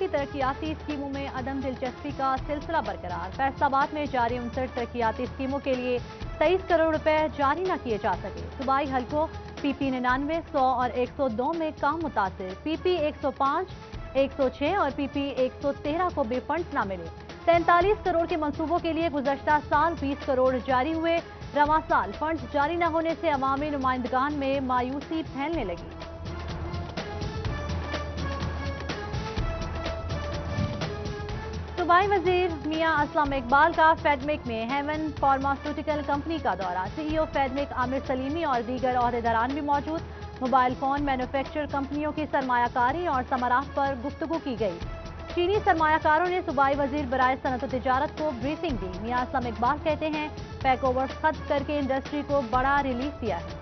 तरक्याती स्कीमों में अदम दिलचस्पी का सिलसिला बरकरार। फैसलाबाद में जारी 59 तरक्याती स्कीमों के लिए 23 करोड़ रुपए जारी न किए जा सके। सूबाई हलकों PP 99, 100 और 102 में काम मुतासिर। PP 105, 106 और PP 113 को भी फंड न मिले। 43 करोड़ के मंसूबों के लिए गुज़श्ता साल 20 करोड़ जारी हुए। रवां साल फंड जारी न होने से अवामी नुमाइंदगान में मायूसी फैलने लगी। सूबाई वजीर मियां असलम इकबाल का फेडमिक में हेवन फार्मास्यूटिकल कंपनी का दौरा। CEO फेडमिक आमिर सलीमी और दीगर ओहदेदारान भी मौजूद। मोबाइल फोन मैन्युफैक्चर कंपनियों की सरमायाकारी और समरात पर गुफ्तगू की गई। चीनी सरमायाकारों ने सूबाई वजीर बराए सनत और तिजारत को ब्रीफिंग दी। मियां असलम इकबाल कहते हैं पैक ओवर्स खत्म करके इंडस्ट्री को बड़ा रिलीफ दिया है।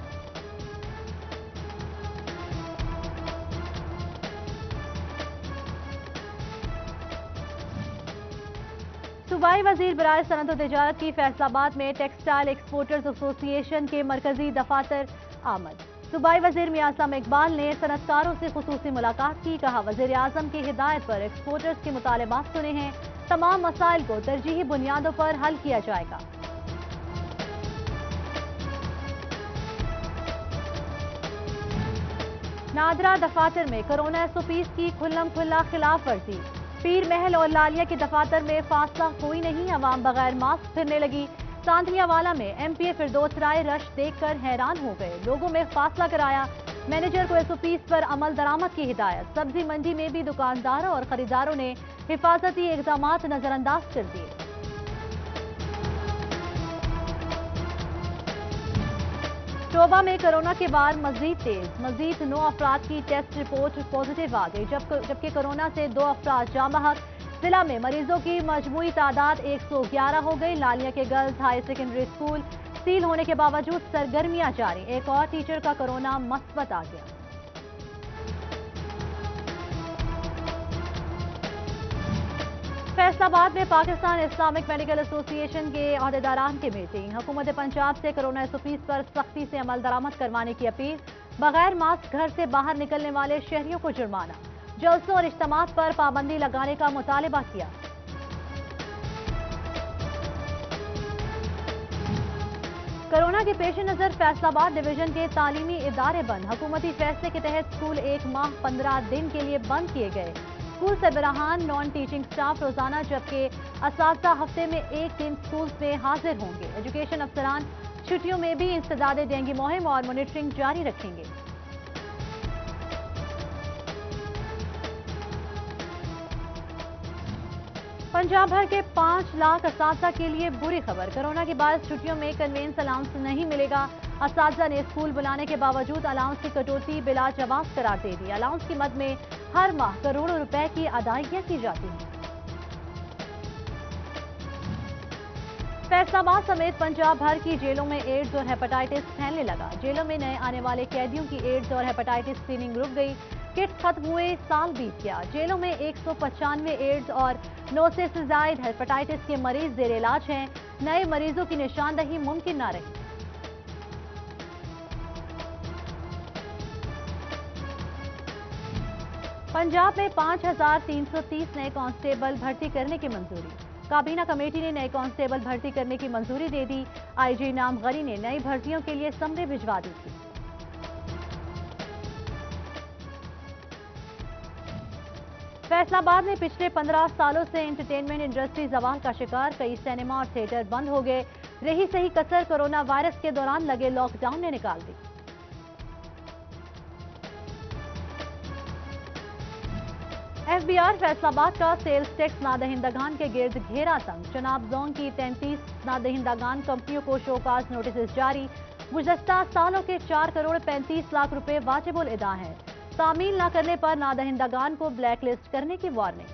सूबाई वजीर बराए सनत और तिजारत की फैसलाबाद में टेक्सटाइल एक्सपोर्टर्स एसोसिएशन के मरकजी दफातर आमद। सूबाई वजीर मियां असलम इकबाल ने सनतकारों से खुसूसी मुलाकात की। कहा वजीर आजम की हिदायत पर एक्सपोर्टर्स के मुतालबात सुने हैं। तमाम मसाइल को तरजीही बुनियादों पर हल किया जाएगा। नादरा दफातर में कोरोना SOPs की खुल्लम खुल्ला खिलाफ वर्जी। पीर महल और लालिया के दफातर में फासला कोई नहीं, अवाम बगैर मास्क फिरने लगी। सांधियावाला में MPA फिरदौस राय रश देखकर हैरान हो गए। लोगों में फासला कराया। मैनेजर को SOPs पर अमल दरामद की हिदायत। सब्जी मंडी में भी दुकानदारों और खरीदारों ने हिफाजती इक़दामात नजरअंदाज कर दिए। शोबा में कोरोना के बाद मजीद तेज। मजीद 9 अफराद की टेस्ट रिपोर्ट पॉजिटिव आ गई, जबकि कोरोना से 2 अफराद जाँ बहक। जिला में मरीजों की मजमूई तादाद 111 हो गई। लालिया के girls high secondary school seal होने के बावजूद सरगर्मियां जारी। एक और टीचर का कोरोना मस्बत आ गया। फैसलाबाद में पाकिस्तान इस्लामिक मेडिकल एसोसिएशन के ओहदेदारान की मीटिंग। हुकूमत पंजाब से कोरोना SOPs पर सख्ती से अमल दरामद करवाने की अपील। बगैर मास्क घर से बाहर निकलने वाले शहरियों को जुर्माना। जलसों और इज्तिमात पर पाबंदी लगाने का मुतालबा किया। कोरोना के पेश नजर फैसलाबाद डिवीजन के तालीमी इदारे बंद। हुकूमती फैसले के तहत स्कूल 1 माह 15 दिन के लिए बंद किए गए। स्कूल सरबराहान नॉन टीचिंग स्टाफ रोजाना, जबकि असातिज़ा हफ्ते में 1 दिन स्कूल में हाजिर होंगे। एजुकेशन अफसरान छुट्टियों में भी इंसदादे डेंगू मुहिम और मॉनिटरिंग जारी रखेंगे। पंजाब भर के 5 लाख असातिज़ा के लिए बुरी खबर। कोरोना के बाद छुट्टियों में कन्वेंस अलाउंस नहीं मिलेगा। असातिज़ा ने स्कूल बुलाने के बावजूद अलाउंस की कटौती बिला जवाब करार दे दी। अलाउंस की मद में हर माह करोड़ों रुपए की अदायगियां की जाती हैं। फैसलाबाद समेत पंजाब भर की जेलों में एड्स और हेपेटाइटिस फैलने लगा। जेलों में नए आने वाले कैदियों की एड्स और हेपेटाइटिस स्क्रीनिंग रुक गई। किट्स खत्म हुए, साल बीत गया। जेलों में 195 एड्स और 9 से ज्यादा हेपेटाइटिस के मरीज जेर इलाज हैं। नए मरीजों की निशानदही मुमकिन न रही। पंजाब में 5330 नए कांस्टेबल भर्ती करने की मंजूरी। काबीना कमेटी ने नए कांस्टेबल भर्ती करने की मंजूरी दे दी। IG नाम गनी ने नई भर्तियों के लिए समरे भिजवा दी थी। फैसलाबाद में पिछले 15 सालों से एंटरटेनमेंट इंडस्ट्री जवाल का शिकार। कई सिनेमा और थिएटर बंद हो गए। रही सही कसर कोरोना वायरस के दौरान लगे लॉकडाउन ने निकाल दी। FBR फैसलाबाद का सेल्स टैक्स नादहिंदगान के गिर्द घेरा तंग। चनाब जोन की 33 नादहिंदगान कंपनियों को शोकाज नोटिस जारी। गुज़श्ता सालों के 4 करोड़ 35 लाख रुपए वाजिबुल अदा हैं। तामील न करने पर नादहिंदगान को ब्लैक लिस्ट करने की वार्निंग।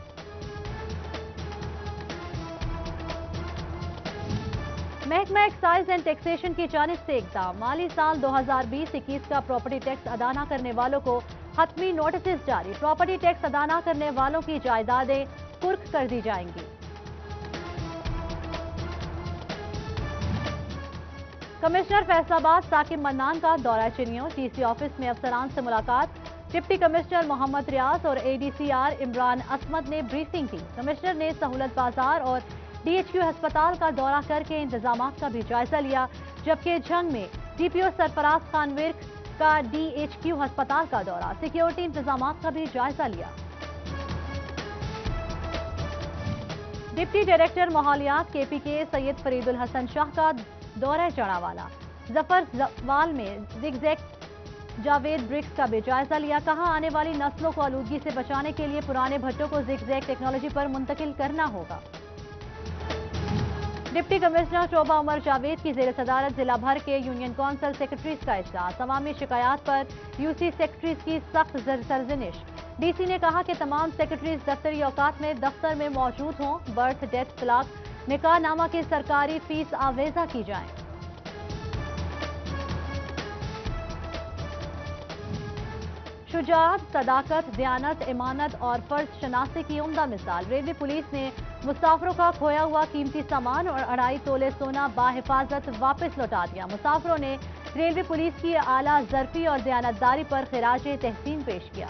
महकमा एक्साइज एंड टैक्सेशन की जानिब से इक़दाम। माली साल 2020-21 का प्रॉपर्टी टैक्स अदा न करने वालों को हतमी नोटिस जारी। प्रॉपर्टी टैक्स अदा न करने वालों की जायदादें कुर्क कर दी जाएंगी। कमिश्नर फैसलाबाद साकिब मन्नान का दौरा चिनियों, डीसी ऑफिस में अफसरान से मुलाकात। डिप्टी कमिश्नर मोहम्मद रियाज और एडीसीआर इमरान असमद ने ब्रीफिंग की। कमिश्नर ने सहूलत बाजार और डीएचक्यू अस्पताल का दौरा करके इंतजामात का भी जायजा लिया, जबकि झंग में डीपीओ सरफराज खान विर्क का डीएचक्यू अस्पताल का दौरा, सिक्योरिटी इंतजामात का भी जायजा लिया। डिप्टी डायरेक्टर माहौलियात केपीके सैयद फरीदुल हसन शाह का दौरा चढ़ावाला, जफर जवाल में जिगजैग जावेद ब्रिक्स का भी जायजा लिया। कहा आने वाली नस्लों को आलूदगी से बचाने के लिए पुराने भट्टों को जिगजैग टेक्नोलॉजी पर मुंतकिल करना होगा। डिप्टी कमिश्नर शोभा उमर जावेद की जेर सदारत जिला भर के यूनियन काउंसिल सेक्रेटरीज का इजलास। अवामी शिकायत पर यूसी सेक्रेटरीज की सख्त सरजनिश। डीसी ने कहा कि तमाम सेक्रेटरीज दफ्तरी औकात में दफ्तर में मौजूद हों। बर्थ, डेथ, तलाक, निकाह नामा की सरकारी फीस आवेजा की जाए। शुजाअत, सदाकत, दयानत, इमानत और फर्ज शनासी की उम्दा मिसाल। रेलवे पुलिस ने मुसाफिरों का खोया हुआ कीमती सामान और 2.5 तोले सोना बाहिफाजत वापस लौटा दिया। मुसाफिरों ने रेलवे पुलिस की आला ज़रफी और दयानतदारी पर खिराज तहसीन पेश किया।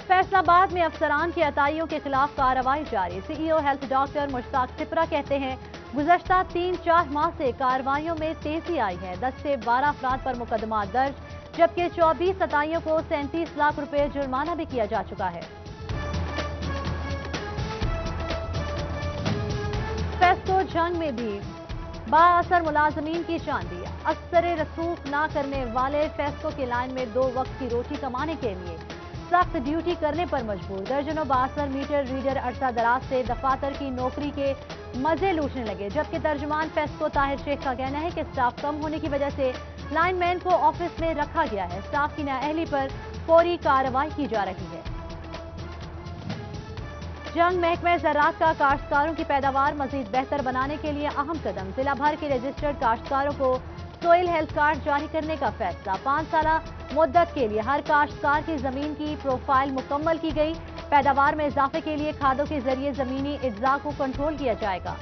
फैसलाबाद में अफसरान की अताइयों के खिलाफ कार्रवाई जारी। CEO health doctor Mushtaq Sipra कहते हैं गुज़श्ता 3-4 माह से कार्रवाइयों में तेजी आई है। 10 से 12 अफराद पर मुकदमा दर्ज, जबकि 24 अताइयों को 37 लाख रुपए जुर्माना भी किया जा चुका है। फेस्को झंग में भी बाअसर मुलाजमीन की चांदी। अक्सर रसूख ना करने वाले फेस्को की लाइन में 2 वक्त की रोटी कमाने के लिए सख्त ड्यूटी करने पर मजबूर। दर्जनों बाअसर मीटर रीडर अरसा दराज से दफातर की नौकरी के मजे लूटने लगे, जबकि तर्जुमान फेस्को ताहिर शेख का कहना है कि स्टाफ कम होने की वजह से लाइनमैन को ऑफिस में रखा गया है। स्टाफ की नाअहली पर फौरी कार्रवाई की जा रही है। जंग महकमा ज़राअत का काश्तकारों की पैदावार मजीद बेहतर बनाने के लिए अहम कदम। जिला भर के रजिस्टर्ड काश्तकारों को सोइल हेल्थ कार्ड जारी करने का फैसला। 5 साला मुद्दत के लिए हर काश्तकार की जमीन की प्रोफाइल मुकम्मल की गई। पैदावार में इजाफे के लिए खादों के जरिए जमीनी इज्जा को कंट्रोल किया जाएगा।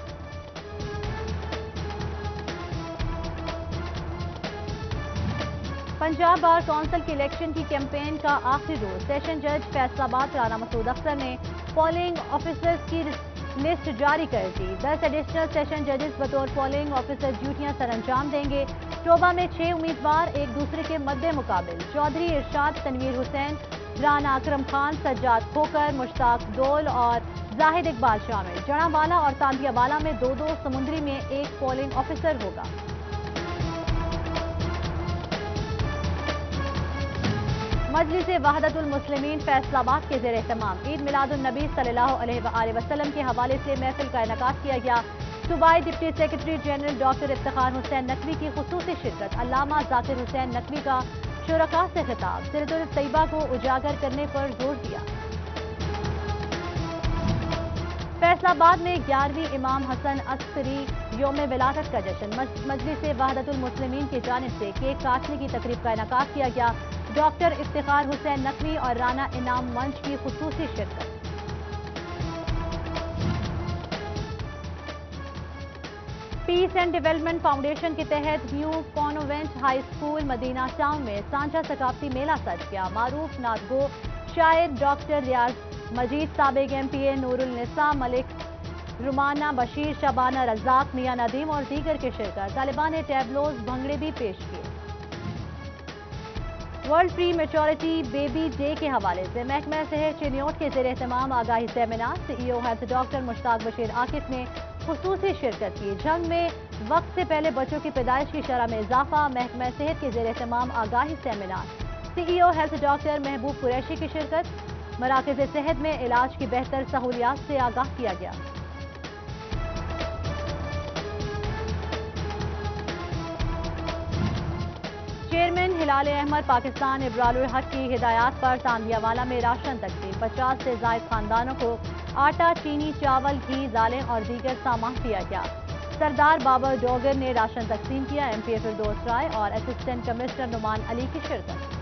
पंजाब बार काउंसिल की इलेक्शन की कैंपेन का आखिरी रोज। सेशन जज फैसलाबाद राना मसूद अख्तर ने पोलिंग ऑफिसर्स की लिस्ट जारी कर दी। 10 एडिशनल सेशन जजेस बतौर पोलिंग ऑफिसर ड्यूटियां सरअंजाम देंगे। शोबा में 6 उम्मीदवार एक दूसरे के मद्दे मुकाबिल। चौधरी इरशाद, तनवीर हुसैन, राना अकरम खान, सज्जाद खोकर, मुश्ताक डोल और जाहिद इकबाल शामिल। जड़ावाला और तांदियावाला में 2-2, समुंदरी में 1 पोलिंग ऑफिसर होगा। मजलिस वहदतुल मुस्लिमीन फैसलाबाद के ज़ेर एहतमाम ईद मिलादुन नबी सल्लल्लाहु अलैहि वसल्लम के हवाले से महफिल का इनेकाद किया गया। सूबाई deputy secretary general doctor Iftikhar Hussain Naqvi की खुसूसी शिरकत। अल्लामा जाकिर हुसैन नकवी का शुरका से खिताब। सीरतुल तैयबा को उजागर करने पर जोर दिया। फैसलाबाद में 11वीं इमाम हसन अस्करी योम विलादत का जश्न। मजलिस वहदतुल मुस्लिमीन की जानिब से केक काटने की तकरीब का इनेकाद किया गया। डॉक्टर इफ्तिखार हुसैन नकवी और राना इनाम मंच की खुसूसी शिरकत। पीस एंड डेवलपमेंट फाउंडेशन के तहत new convent high school Madina town में सांझा सकाफती मेला सज गया। मारूफ नादगो शायर डॉक्टर रियाज मजीद, साबिक एमपीए नूरुल निसा मलिक, रुमाना बशीर, शबाना रज़ाक, मियां नदीम और दीगर के शिरकत। तालिबान ने टैबलोज भंगड़े भी पेश किए। World prematurity baby day के हवाले से महकमा सेहत चिनियोट के ज़ेर एहतमाम आगाही seminar. CEO health doctor Mushtaq Bashir Akif ने खुसूसी शिरकत की। जंग में वक्त से पहले बच्चों की पैदाइश की शरह में इजाफा। महकमा सेहत के ज़ेर एहतमाम आगाही सेमिनार। सीईओ हेल्थ डॉक्टर महबूब कुरैशी की शिरकत। मराकज़ सेहत में इलाज की बेहतर सहूलियात से आगाह किया गया। चेयरमैन हिलाल अहमद पाकिस्तान इब्रारुल हक की हिदायत पर तांदियावाला में राशन तकसीम। 50 से ज़ायद खानदानों को आटा, चीनी, चावल, घी, दालें और दीगर सामान दिया गया। सरदार बाबर डोगर ने राशन तकसीम किया। एमपीए फिरदौस राय और असिस्टेंट कमिश्नर नुमान अली की शिरकत।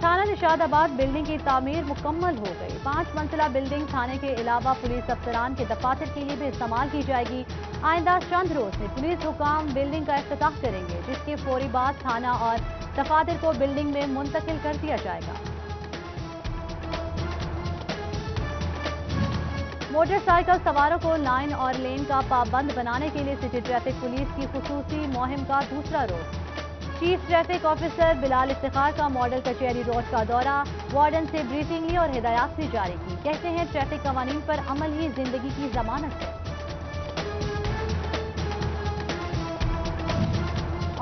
थाना निशादाबाद बिल्डिंग की तामीर मुकम्मल हो गई। 5 मंजिला बिल्डिंग थाने के अलावा पुलिस अफसरान के दफातर के लिए भी इस्तेमाल की जाएगी। आइंदा चंद रोज में पुलिस हुकाम बिल्डिंग का इफ्तिताह करेंगे, जिसके फौरी बाद थाना और दफातर को बिल्डिंग में मुंतकिल कर दिया जाएगा। मोटरसाइकिल सवारों को लाइन और लेन का पाबंद बनाने के लिए सिटी ट्रैफिक पुलिस की खुसूसी मुहिम का दूसरा रोज। Chief traffic officer Bilal Iftikhar का मॉडल कचहरी रोड का दौरा, वार्डन से ब्रीफिंग ली और हिदायत भी जारी की। कहते हैं ट्रैफिक कवानीन पर अमल ही जिंदगी की जमानत है।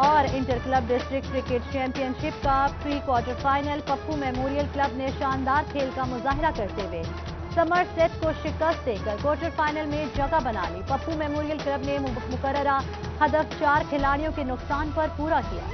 और inter club district cricket championship का pre quarter final, Pappu memorial club ने शानदार खेल का मुजाहरा करते हुए समरसेट को शिकस्त देकर क्वार्टर फाइनल में जगह बना ली। पप्पू मेमोरियल क्लब ने मुकर्ररा हदफ 4 खिलाड़ियों के नुकसान पर पूरा किया।